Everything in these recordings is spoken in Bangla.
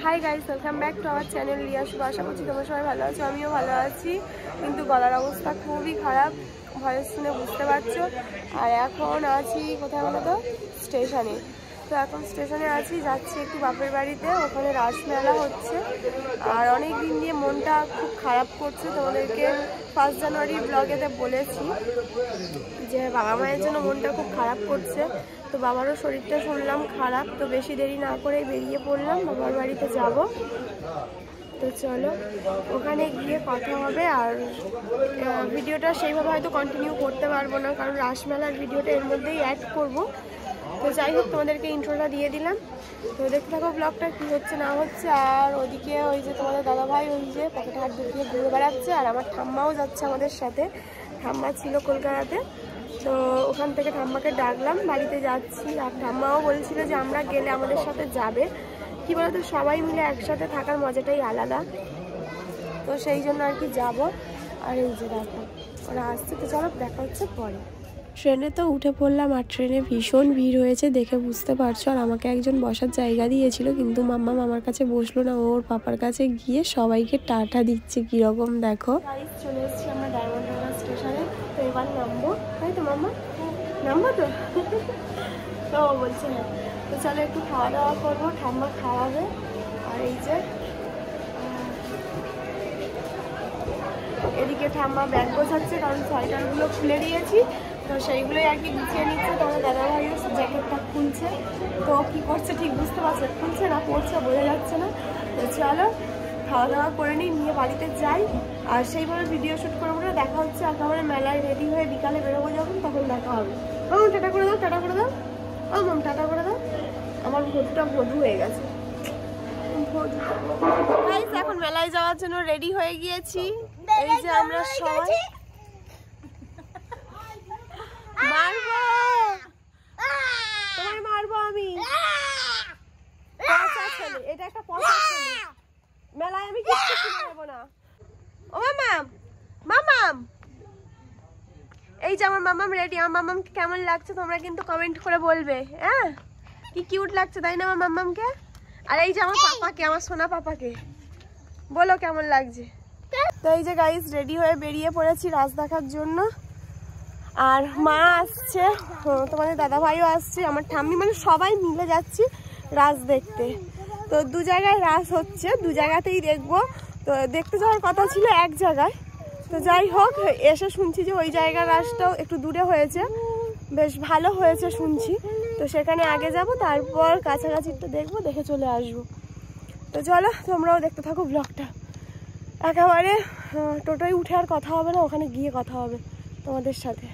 Hi guys, welcome back to our channel লিয়া শুভ। আশা করছি তোমরা সবাই ভালো আছো, আমিও ভালো আছি। কিন্তু গলার অবস্থা খুবই খারাপ, ভয়েস শুনে বুঝতে পারছো। আর এখন আছি কোথায় বলো তো? স্টেশনে। তো এখন স্টেশনে আছি, যাচ্ছি একটু বাপের বাড়িতে, ওখানে রাসমেলা হচ্ছে। আর অনেক দিন দিয়ে মনটা খুব খারাপ করছে। তোমাদেরকে 1 জানুয়ারি ব্লগেতে বলেছি যে বাবা মায়ের জন্য মনটা খুব খারাপ করছে। তো বাবারও শরীরটা শুনলাম খারাপ, তো বেশি দেরি না করে বেরিয়ে পড়লাম, বাবার বাড়িতে যাব। তো চলো ওখানে গিয়ে কথা হবে। আর ভিডিওটা সেইভাবে হয়তো কন্টিনিউ করতে পারবো না, কারণ রাসমেলার ভিডিওটা এর মধ্যেই অ্যাড করব। তো যাই হোক, তোমাদেরকে ইন্ট্রোটা দিয়ে দিলাম। তো দেখতে থাকো ব্লগটা কী হচ্ছে না হচ্ছে। আর ওদিকে ওই যে তোমাদের দাদাভাই ওই যে পকেটে হাত ঢুকিয়ে ঘুরে বেড়াচ্ছে, আর আমার ঠাম্মাও যাচ্ছে আমাদের সাথে। ঠাম্মা ছিল কলকাতাতে, তো ওখান থেকে ঠাম্মাকে ডাকলাম, বাড়িতে যাচ্ছি। আর ঠাম্মাও বলছিল যে আমরা গেলে আমাদের সাথে যাবে। কী বলতো, সবাই মিলে একসাথে থাকার মজাটাই আলাদা। তো সেই জন্য আর কি যাবো। আর এই যে দেখো ওরা আসছে, তো চলো দেখা হচ্ছে পরে। ট্রেনে তো উঠে পড়লাম, আর ট্রেনে ভীষণ ভিড় হয়েছে দেখে বুঝতে পারছো। আর আমাকে একজন বসার জায়গা দিয়েছিল, কিন্তু মাম্মা আমার কাছে বসলো না, ওর পাপার কাছে গিয়ে সবাইকে টাটা দিচ্ছে কীরকম দেখো। চলে এসেছি আমরা ডায়মন্ড হারবার স্টেশনে। তো এবার নামবো, তাই তো মাম্মা? নামবো তো? তো বলছে না। তো চলো একটু খাওয়া দাওয়া করবো, ঠাম্মা খাওয়াবে। আর এই যে এদিকে ঠাম্মা ব্যাগ গোছাচ্ছে, কারণ সোয়েটারগুলো খুলে দিয়েছি, তো সেইগুলোই আর কি গুছিয়ে নিচ্ছে। তোমার দাদাভাইও জ্যাকেটটা খুলছে, তো কী করছে ঠিক বুঝতে পারছে, খুলছে না পড়ছে বোঝা যাচ্ছে না। তো চলো খাওয়া দাওয়া করে নিয়ে বাড়িতে যাই। আর সেইভাবে ভিডিও শ্যুট করবো না, দেখা হচ্ছে একেবারে মেলায় রেডি হয়ে বিকালে বেরোবো যখন, তখন দেখা হবে। মাম টাটা করে দাও, টাটা করে দাও। ও মাম টাটা করে দাও। আমার ভোটটা বধূ হয়ে গেছে। এখন মেলায় যাওয়ার জন্য রেডি হয়ে গিয়েছি। এই যে আমরা সবাই মারবো, তোমায় মারবো আমি। পচা ছেলে, এটা একটা পচা ছেলে। মেলায় আমি কিচ্ছু কিনে নেবো না। ও মামাম, মামাম, এই যে আমার মামাম রেডি। আমার মামামকে কেমন লাগছে তোমরা কিন্তু কমেন্ট করে বলবে। হ্যাঁ, কি কিউট লাগছে তাই না আমার মামামকে? আর এই যে আমার পাপাকে, আমার সোনা পাপাকে বলো কেমন লাগছে। তো এই যে গাইস রেডি হয়ে বেরিয়ে পড়েছি রাস দেখার জন্য। আর মা আসছে, তোমাদের দাদা ভাইও আসছে, আমার ঠাম্মি, মানে সবাই মিলে যাচ্ছি রাস দেখতে। তো দু জায়গায় রাস হচ্ছে, দু জায়গাতেই দেখবো। তো দেখতে যাওয়ার কথা ছিল এক জায়গায়, তো যাই হোক এসে শুনছি যে ওই জায়গার রাসটাও একটু দূরে হয়েছে, বেশ ভালো হয়েছে শুনছি। তো সেখানে আগে যাব, তারপর কাছাকাছিটা দেখবো, দেখে চলে আসবো। তো চলো তোমরাও দেখতে থাকো ব্লগটা। একেবারে টোটোয় উঠে আর কথা হবে না, ওখানে গিয়ে কথা হবে তোমাদের সাথে।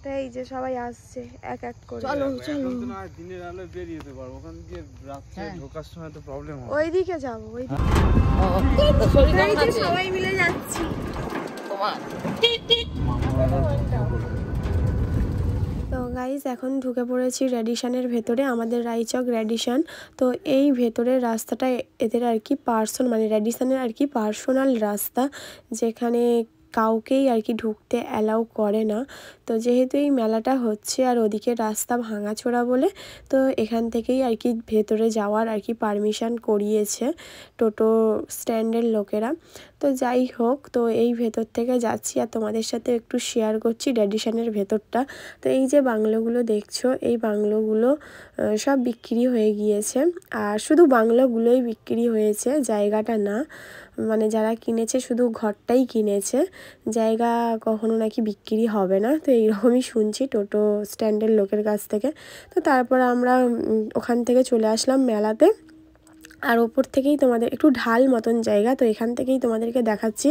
তো এই যে সবাই আসছে এক এক করে। চলো চলো, দিনের আলো বেরিয়ে যেতে পারবো, ওখান দিয়ে রাতে ঢোকার সময় তো প্রবলেম হবে। ওইদিকে যাবো, ওইদিকে সবাই মিলে যাচ্ছি। তো গাইজ এখন ঢুকে পড়েছি রেডিশনের ভেতরে, আমাদের রায়চক রেডিশন। তো এই ভেতরের রাস্তাটা এদের আর কি মানে রেডিশনের আর কি পার্সোনাল রাস্তা, যেখানে কাউকেই আর কি ঢুকতে অ্যালাউ করে না। তো যেহেতু এই মেলাটা হচ্ছে আর ওদিকে রাস্তা ভাঙাচোরা বলে, তো এখান থেকেই আর কি ভেতরে যাওয়ার আর কি পারমিশন করিয়েছে টোটো স্ট্যান্ডের লোকেরা। তো যাই হোক, তো এই ভেতর থেকে যাচ্ছি আর তোমাদের সাথে একটু শেয়ার করছি রেডিশনের ভেতরটা। তো এই যে বাংলোগুলো দেখছো, এই বাংলোগুলো সব বিক্রি হয়ে গিয়েছে। আর শুধু বাংলোগুলোই বিক্রি হয়েছে, জায়গাটা না। মানে যারা কিনেছে শুধু ঘরটাই কিনেছে, জায়গা কখনো নাকি বিক্রি হবে না। তো এইরকমই শুনছি টোটো স্ট্যান্ডের লোকের কাছ থেকে। তো তারপর আমরা ওখান থেকে চলে আসলাম মেলাতে। আর ওপর থেকেই তোমাদের একটু ঢাল মতন জায়গা, তো এখান থেকেই তোমাদেরকে দেখাচ্ছি।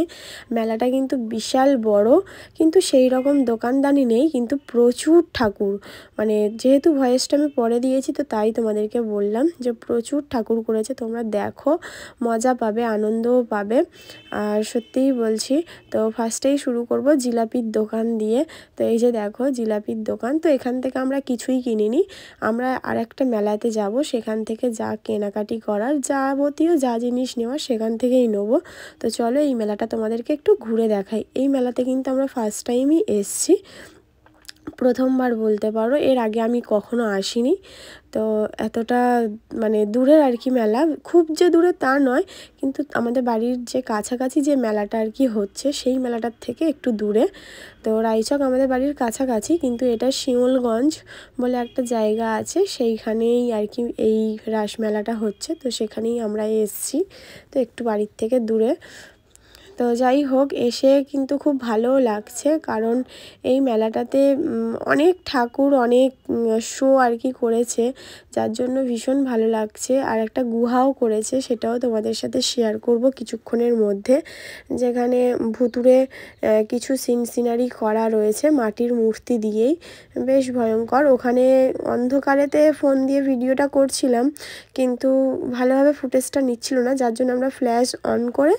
মেলাটা কিন্তু বিশাল বড়, কিন্তু সেই রকম দোকানদানি নেই, কিন্তু প্রচুর ঠাকুর। মানে যেহেতু ভয়েসটা আমি পরে দিয়েছি, তো তাই তোমাদেরকে বললাম যে প্রচুর ঠাকুর করেছে। তোমরা দেখো, মজা পাবে, আনন্দও পাবে। আর সত্যিই বলছি। তো ফার্স্টেই শুরু করব জিলাপির দোকান দিয়ে। তো এই যে দেখো জিলাপির দোকান। তো এখান থেকে আমরা কিছুই কিনিনি, আমরা আর একটা মেলাতে যাব, সেখান থেকে যা কেনাকাটি করার, যাবতীয় যা জিনিস নেওয়ার সেখান থেকেই নেবো। তো চলো এই মেলাটা তোমাদেরকে একটু ঘুরে দেখাই। এই মেলাতে কিন্তু আমরা ফার্স্ট টাইমই এসছি, প্রথমবার বলতে পারো, এর আগে আমি কখনো আসিনি। তো এতটা মানে দূরের আর কি মেলা, খুব যে দূরে তা নয়, কিন্তু আমাদের বাড়ির যে কাছাকাছি যে মেলাটা আর কি হচ্ছে সেই মেলাটার থেকে একটু দূরে। তো রায়চক আমাদের বাড়ির কাছাকাছি, কিন্তু এটা শিমুলগঞ্জ বলে একটা জায়গা আছে, সেইখানেই আর কি এই রাস মেলাটা হচ্ছে। তো সেখানেই আমরা এসছি, তো একটু বাড়ির থেকে দূরে। তো যাই হোক, এসে কিন্তু খুব ভালোও লাগছে, কারণ এই মেলাটাতে অনেক ঠাকুর, অনেক শো আর কি করেছে, যার জন্য ভীষণ ভালো লাগছে। আর একটা গুহাও করেছে, সেটাও তোমাদের সাথে শেয়ার করব কিছুক্ষণের মধ্যে, যেখানে ভুতুড়ে কিছু সিনারি করা রয়েছে মাটির মূর্তি দিয়েই, বেশ ভয়ঙ্কর। ওখানে অন্ধকারেতে ফোন দিয়ে ভিডিওটা করছিলাম, কিন্তু ভালোভাবে ফুটেজটা নিচ্ছিল না, যার জন্য আমরা ফ্ল্যাশ অন করে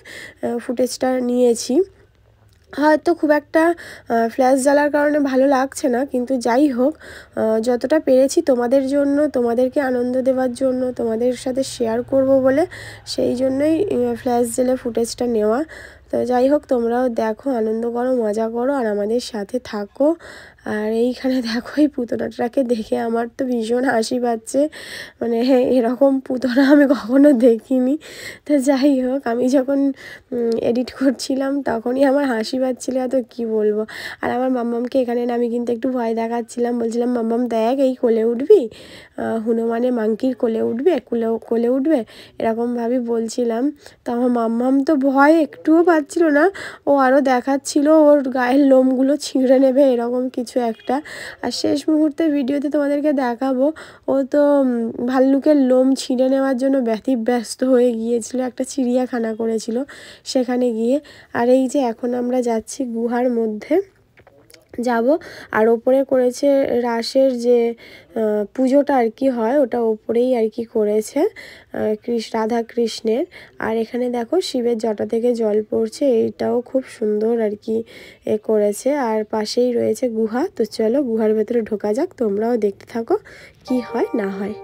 ফুটেজটা নিয়েছি। হয়তো খুব একটা ফ্ল্যাশ জ্বালার কারণে ভালো লাগছে না, কিন্তু যাই হোক, যতটা পেরেছি তোমাদের জন্য, তোমাদেরকে আনন্দ দেওয়ার জন্য, তোমাদের সাথে শেয়ার করব বলে, সেই জন্যই ফ্ল্যাশ জ্বেলে ফুটেজটা নেওয়া। তো যাই হোক, তোমরাও দেখো, আনন্দ করো, মজা করো, আর আমাদের সাথে থাকো। আর এইখানে দেখো, এই পুতনাটাকে দেখে আমার তো ভীষণ হাসি পাচ্ছে, মানে এরকম পুতনা আমি কখনো দেখিনি। তো যাই হোক, আমি যখন এডিট করছিলাম তখনই আমার হাসি পাচ্ছিলো, এত কী বলবো। আর আমার মাম্মামকে এখানে আমি কিন্তু একটু ভয় দেখাচ্ছিলাম, বলছিলাম মাম্মাম দেখ, এই কোলে উঠবি, হনুমানের মাংকির কোলে উঠবে, কোলে উঠবে, এরকমভাবেই বলছিলাম। তো আমার মাম্মাম তো ভয় একটুও পাচ্ছিল না, ও আরও দেখাচ্ছিল ওর গায়ের লোমগুলো ছিঁড়ে নেবে এরকম কিছু একটা। আর শেষ মুহূর্তে ভিডিওতে তোমাদেরকে দেখাবো, ও তো ভাল্লুকের লোম ছিঁড়ে নেওয়ার জন্য ব্যতিব্যস্ত হয়ে গিয়েছিল, একটা চিড়িয়াখানা করেছিল সেখানে গিয়ে। আর এই যে এখন আমরা যাচ্ছি গুহার মধ্যে যাব, আর ওপরে করেছে রাসের যে পুজোটা আর কি হয়, ওটা ওপরেই আর কি করেছে রাধা কৃষ্ণের। আর এখানে দেখো শিবের জটা থেকে জল পড়ছে, এইটাও খুব সুন্দর আর কি করেছে। আর পাশেই রয়েছে গুহা। তো চলো গুহার ভেতরে ঢোকা যাক, তোমরাও দেখতে থাকো কি হয় না হয়।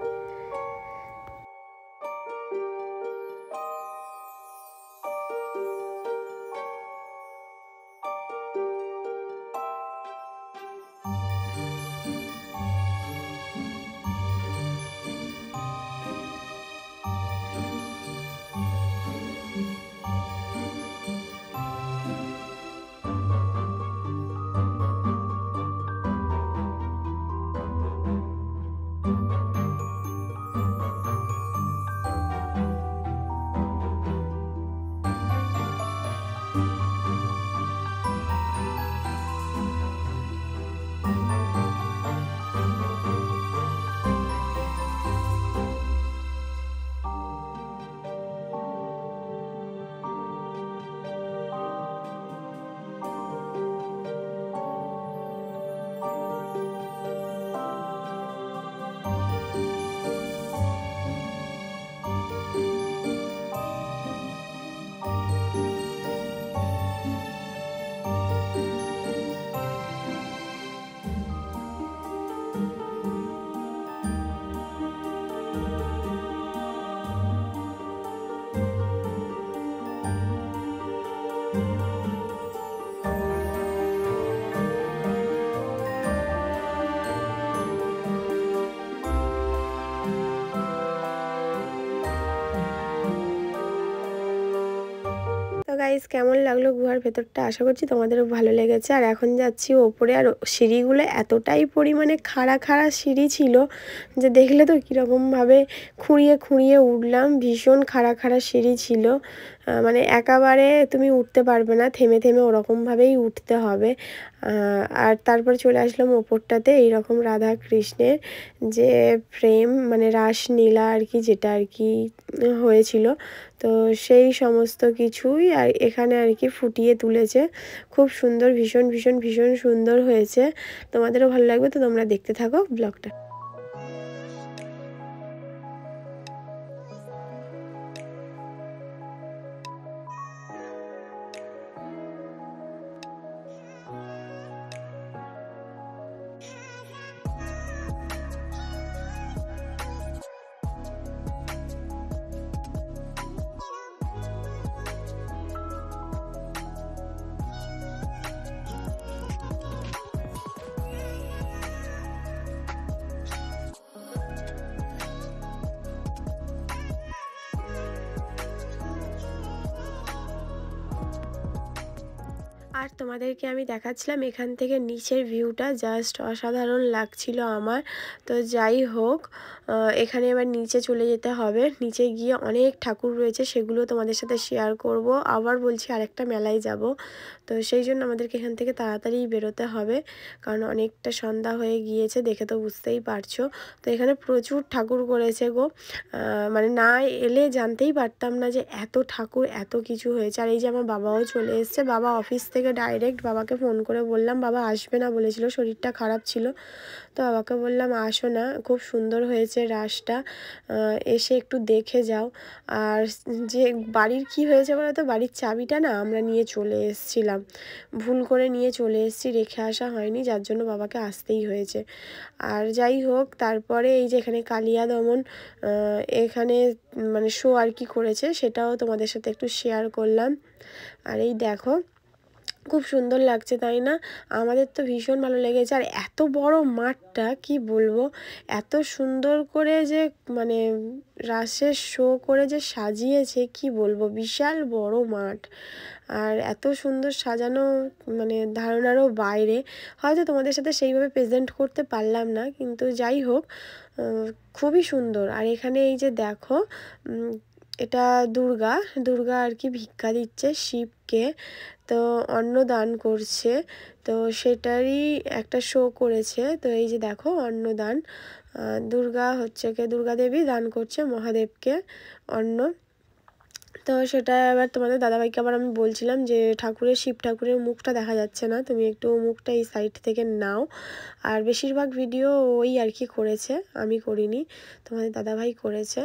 তো গাইস, কেমন লাগলো গুহার ভেতরটা? আশা করছি তোমাদেরও ভালো লেগেছে। আর এখন যাচ্ছি ওপরে, আর সিঁড়িগুলো এতটাই পরিমাণে খাড়া খাড়া সিঁড়ি ছিল যে দেখলে তো কীরকমভাবে খুঁড়িয়ে খুঁড়িয়ে উঠলাম, ভীষণ খাড়া খাড়া সিঁড়ি ছিল, মানে একেবারে তুমি উঠতে পারবে না, থেমে থেমে ওরকমভাবেই উঠতে হবে। আর তারপর চলে আসলাম ওপরটাতে, এইরকম রাধা কৃষ্ণের যে প্রেম, মানে রাসলীলা আর কি, যেটা আর কি হয়েছিল, তো সেই সমস্ত কিছুই আর এখানে আর কি ফুটিয়ে তুলেছে। খুব সুন্দর, ভীষণ ভীষণ ভীষণ সুন্দর হয়েছে। তোমাদেরও ভালো লাগবে, তো তোমরা দেখতে থাকো ব্লগটা। আর তোমাদেরকে আমি দেখাচ্ছিলাম এখান থেকে নিচের ভিউটা, জাস্ট অসাধারণ লাগছিল আমার। তো যাই হোক, এখানে এবার নিচে চলে যেতে হবে। নিচে গিয়ে অনেক ঠাকুর রয়েছে, সেগুলো তোমাদের সাথে শেয়ার করব। আবার বলছি আরেকটা মেলায় যাব, তো সেই জন্য আমাদেরকে এখান থেকে তাড়াতাড়ি বেরোতে হবে, কারণ অনেকটা সন্ধ্যা হয়ে গিয়েছে, দেখে তো বুঝতেই পারছো। তো এখানে প্রচুর ঠাকুর করেছে গো, মানে না এলে জানতেই পারতাম না যে এত ঠাকুর এত কিছু হয়েছে। আর এই যে আমার বাবাও চলে এসছে, বাবা অফিস থেকে ডাইরেক্ট, বাবাকে ফোন করে বললাম, বাবা আসবে না বলেছিল, শরীরটা খারাপ ছিল। তো বাবাকে বললাম আসো না, খুব সুন্দর হয়েছে রাসটা, এসে একটু দেখে যাও। আর যে বাড়ির কি হয়েছে বলো তো, বাড়ির চাবিটা না আমরা নিয়ে চলে এসেছিলাম, ভুল করে নিয়ে চলে এসেছি, রেখে আসা হয়নি, যার জন্য বাবাকে আসতেই হয়েছে। আর যাই হোক, তারপরে এই যে এখানে কালিয়া দমন এখানে মানে শো আর কি করেছে, সেটাও তোমাদের সাথে একটু শেয়ার করলাম। আর এই দেখো খুব সুন্দর লাগছে তাই না? আমাদের তো ভীষণ ভালো লেগেছে। আর এত বড় মাঠটা কি বলবো, এত সুন্দর করে যে মানে রাসের শো করে যে সাজিয়েছে কি বলবো, বিশাল বড় মাঠ। আর এত সুন্দর সাজানো, মানে ধারণারও বাইরে। হয়তো তোমাদের সাথে সেইভাবে প্রেজেন্ট করতে পারলাম না, কিন্তু যাই হোক খুবই সুন্দর। আর এখানে এই যে দেখো, এটা দুর্গা দুর্গা আর কি ভিক্ষা দিচ্ছে শিবকে, তো অন্ন দান করছে, তো সেটারই একটা শো করেছে। তো এই যে দেখো অন্নদান, দুর্গা হচ্ছে কি দুর্গা দেবী দান করছে মহাদেবকে অন্ন। তো সেটা এবার তোমাদের দাদাভাইকে আবার আমি বলছিলাম যে ঠাকুরের শিব ঠাকুরের মুখটা দেখা যাচ্ছে না, তুমি একটু মুখটা এই সাইড থেকে নাও। আর বেশিরভাগ ভিডিও ওই আর কি করেছে, আমি করিনি, তোমাদের দাদাভাই করেছে।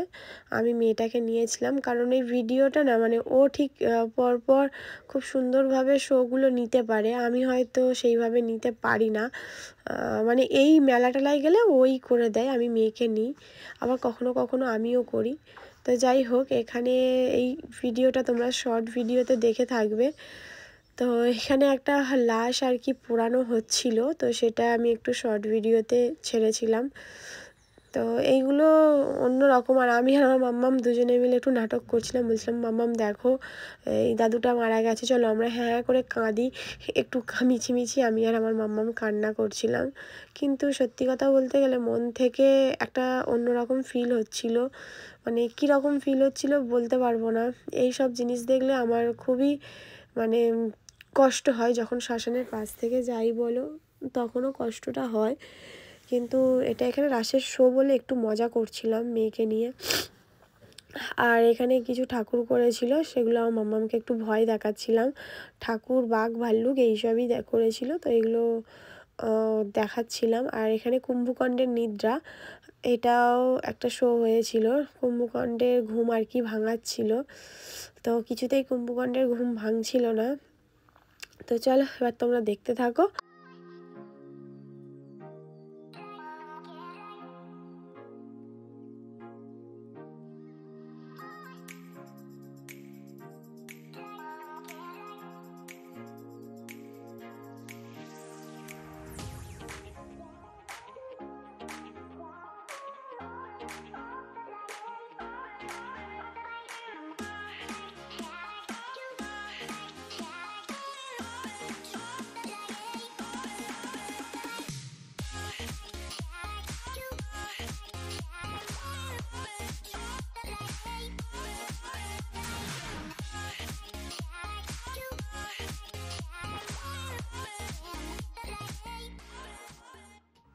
আমি মেয়েটাকে নিয়েছিলাম, কারণ এই ভিডিওটা না মানে ও ঠিক পরপর খুব সুন্দরভাবে শোগুলো নিতে পারে, আমি হয়তো সেইভাবে নিতে পারি না। মানে এই মেলা টেলায় গেলে ওই করে দেয়, আমি মেয়েকে নিই, আবার কখনো কখনো আমিও করি। তো যাই হোক, এখানে এই ভিডিওটা তোমরা শর্ট ভিডিওতে দেখে থাকবে। তো এখানে একটা লাশ আর কি পোড়ানো হচ্ছিল, তো সেটা আমি একটু শর্ট ভিডিওতে ছেড়েছিলাম। তো এইগুলো অন্যরকম। আর আমি আর আমার মাম্মাম দুজনে মিলে একটু নাটক করছিলাম, বলছিলাম মাম্মাম দেখো এই দাদুটা মারা গেছে, চলো আমরা হ্যাঁ হ্যাঁ করে কাঁদি, একটু মিছিমিছি আমি আর আমার মাম্মাম কান্না করছিলাম। কিন্তু সত্যি কথা বলতে গেলে মন থেকে একটা অন্যরকম ফিল হচ্ছিল, মানে কীরকম ফিল হচ্ছিল বলতে পারবো না। এই সব জিনিস দেখলে আমার খুবই মানে কষ্ট হয়, যখন শ্মশানের পাশ থেকে যাই বলো তখনও কষ্টটা হয়। কিন্তু এটা এখানে রাসের শো বলে একটু মজা করছিলাম মেয়েকে নিয়ে। আর এখানে কিছু ঠাকুর করেছিল, সেগুলো আমার মাম্মামকে একটু ভয় দেখাচ্ছিলাম, ঠাকুর বাঘ ভাল্লুক এইসবই করেছিল, তো এগুলো দেখাচ্ছিলাম। আর এখানে কুম্ভকর্ণের নিদ্রা, এটাও একটা শো হয়েছিল, কুম্ভকর্ণের ঘুম আর কি ভাঙাচ্ছিল, তো কিছুতেই কুম্ভকর্ণের ঘুম ভাঙছিল না। তো চলো এবার তোমরা দেখতে থাকো।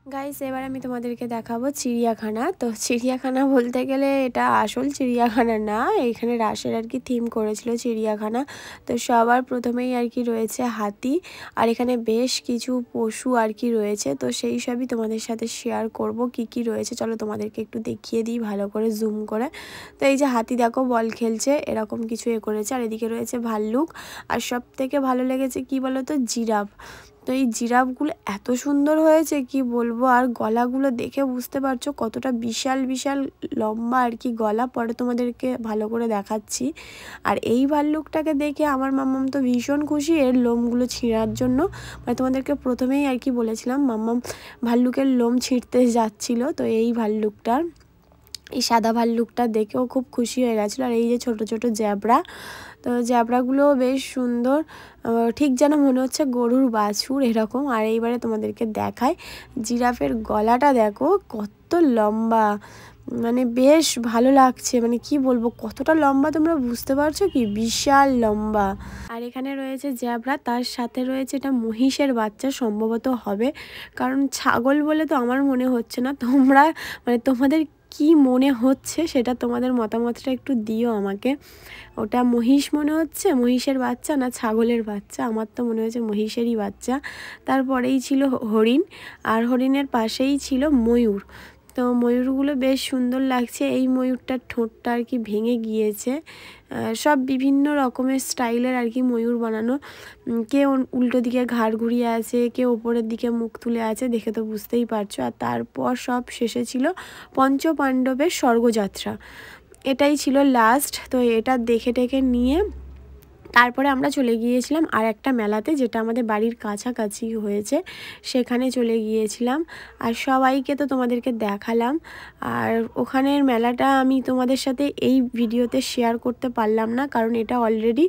গাইস, এবার আমি তোমাদেরকে দেখাবো চিড়িয়াখানা। তো চিড়িয়াখানা বলতে গেলে এটা আসল চিড়িয়াখানা না, এখানে রাসের আর কি থিম করেছিল চিড়িয়াখানা। তো সবার প্রথমেই আর কি রয়েছে হাতি, আর এখানে বেশ কিছু পশু আর কি রয়েছে, তো সেই সবই তোমাদের সাথে শেয়ার করব কি কি রয়েছে। চলো তোমাদেরকে একটু দেখিয়ে দিই ভালো করে জুম করে। তো এই যে হাতি দেখো বল খেলছে, এরকম কিছু করেছে। আর এদিকে রয়েছে ভাল্লুক, আর সব থেকে ভালো লেগেছে কি বলো তো, জিরাফ। তো এই জিরাফগুলো এত সুন্দর হয়েছে কি বলবো, আর গলাগুলো দেখে বুঝতে পারছো কতটা বিশাল বিশাল লম্বা আর কি গলা, পরে তোমাদেরকে ভালো করে দেখাচ্ছি। আর এই ভাল্লুকটাকে দেখে আমার মাম্মাম তো ভীষণ খুশি এর লোমগুলো ছিঁড়ার জন্য, মানে তোমাদেরকে প্রথমেই আর কি বলেছিলাম মাম্মাম ভাল্লুকের লোম ছিঁড়তে যাচ্ছিল। তো এই ভাল্লুকটার এই সাদা ভাল্লুকটা দেখেও খুব খুশি হয়ে গেছিলো। আর এই যে ছোট ছোট জ্যাবরা, তো জ্যাবরাগুলো বেশ সুন্দর, ঠিক যেন মনে হচ্ছে গরুর বাছুর এরকম। আর এইবারে তোমাদেরকে দেখায় জিরাফের গলাটা দেখো কত লম্বা, মানে বেশ ভালো লাগছে, মানে কি বলবো কতটা লম্বা তোমরা বুঝতে পারছো কি, বিশাল লম্বা। আর এখানে রয়েছে জ্যাবরা, তার সাথে রয়েছে এটা মহিষের বাচ্চা সম্ভবত হবে, কারণ ছাগল বলে তো আমার মনে হচ্ছে না। তোমরা মানে তোমাদের কি মনে হচ্ছে সেটা তোমাদের মতামতটা একটু দিও আমাকে। ওটা মহিষ মনে হচ্ছে, মহিষের বাচ্চা না ছাগলের বাচ্চা? আমার তো মনে হচ্ছে মহিষেরই বাচ্চা। তারপরেই ছিল হরিণ, আর হরিণের পাশেই ছিল ময়ূর। তো ময়ূরগুলো বেশ সুন্দর লাগছে। এই ময়ূরটার ঠোঁটটা আর কি ভেঙে গিয়েছে। সব বিভিন্ন রকমের স্টাইলের আর কি ময়ূর বানানো, কেউ উল্টো দিকে ঘাড় ঘুরিয়ে আছে, কেউ ওপরের দিকে মুখ তুলে আছে, দেখে তো বুঝতেই পারছো। আর তারপর সব শেষে ছিল পঞ্চপাণ্ডবের স্বর্গযাত্রা, এটাই ছিল লাস্ট। তো এটা দেখে টেকে নিয়ে তারপরে আমরা চলে গিয়েছিলাম আর একটা মেলাতে, যেটা আমাদের বাড়ির কাছাকাছি হয়েছে, সেখানে চলে গিয়েছিলাম। আর সবাইকে তো তোমাদেরকে দেখালাম। আর ওখানের মেলাটা আমি তোমাদের সাথে এই ভিডিওতে শেয়ার করতে পারলাম না, কারণ এটা অলরেডি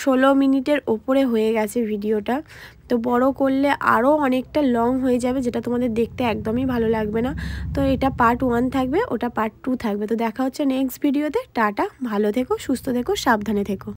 16 মিনিটের ওপরে হয়ে গেছে ভিডিওটা। তো বড় করলে আরও অনেকটা লং হয়ে যাবে, যেটা তোমাদের দেখতে একদমই ভালো লাগবে না। তো এটা পার্ট 1 থাকবে, ওটা পার্ট 2 থাকবে। তো দেখা হচ্ছে নেক্সট ভিডিওতে। টাটা, ভালো থেকো, সুস্থ থেকো, সাবধানে থেকো।